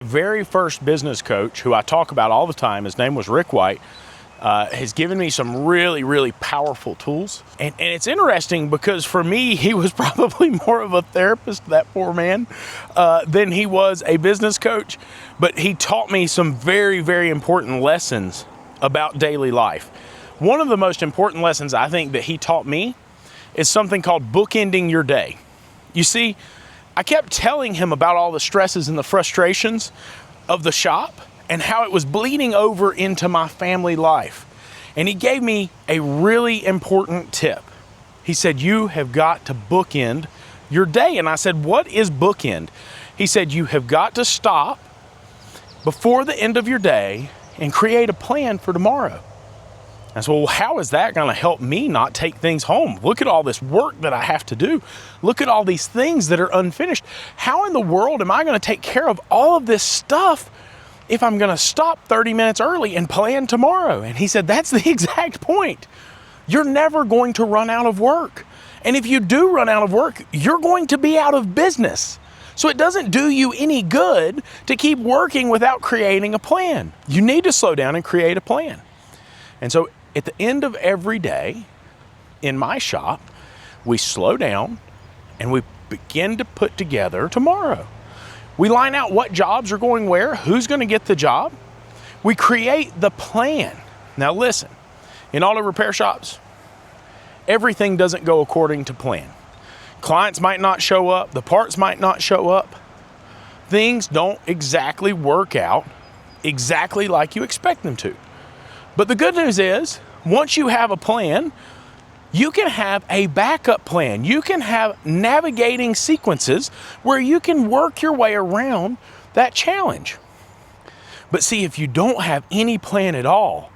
very first business coach, who I talk about all the time, his name was Rick White, has given me some really, really powerful tools. And it's interesting because for me, he was probably more of a therapist, that poor man, than he was a business coach. But he taught me some very, very important lessons about daily life. One of the most important lessons I think that he taught me is something called bookending your day. You see, I kept telling him about all the stresses and the frustrations of the shop and how it was bleeding over into my family life. And he gave me a really important tip. He said, you have got to bookend your day. And I said, what is bookend? He said, you have got to stop before the end of your day and create a plan for tomorrow. I said, well, how is that going to help me not take things home? Look at all this work that I have to do. Look at all these things that are unfinished. How in the world am I going to take care of all of this stuff if I'm going to stop 30 minutes early and plan tomorrow? And he said, that's the exact point. You're never going to run out of work. And if you do run out of work, you're going to be out of business. So it doesn't do you any good to keep working without creating a plan. You need to slow down and create a plan. And so at the end of every day in my shop, we slow down and we begin to put together tomorrow. We line out what jobs are going where, who's going to get the job. We create the plan. Now listen, in auto repair shops, everything doesn't go according to plan. Clients might not show up, the parts might not show up. Things don't exactly work out exactly like you expect them to. But the good news is, once you have a plan, you can have a backup plan. You can have navigating sequences where you can work your way around that challenge. But see, if you don't have any plan at all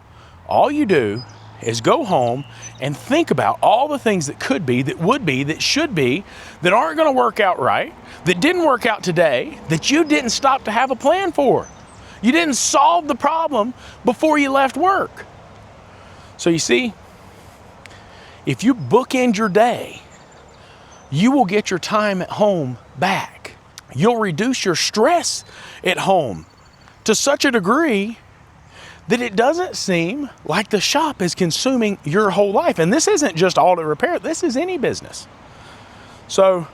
you do is go home and think about all the things that could be, that would be, that should be, that aren't going to work out right, that didn't work out today, that you didn't stop to have a plan for. You didn't solve the problem before you left work. So you see, if you bookend your day, you will get your time at home back. You'll reduce your stress at home to such a degree that it doesn't seem like the shop is consuming your whole life. And this isn't just auto repair, this is any business. So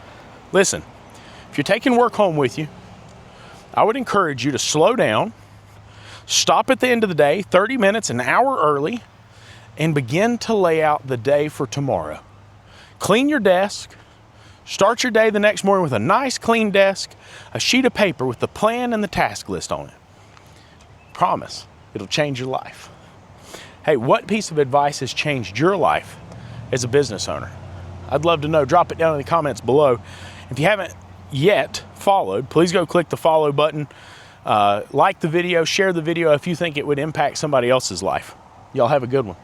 listen, if you're taking work home with you, I would encourage you to slow down, stop at the end of the day, 30 minutes, an hour early, and begin to lay out the day for tomorrow. Clean your desk. Start your day the next morning with a nice clean desk, a sheet of paper with the plan and the task list on it. Promise, it'll change your life. Hey, what piece of advice has changed your life as a business owner? I'd love to know. Drop it down in the comments below. If you haven't yet followed, please go click the follow button. Like the video, share the video if you think it would impact somebody else's life. Y'all have a good one.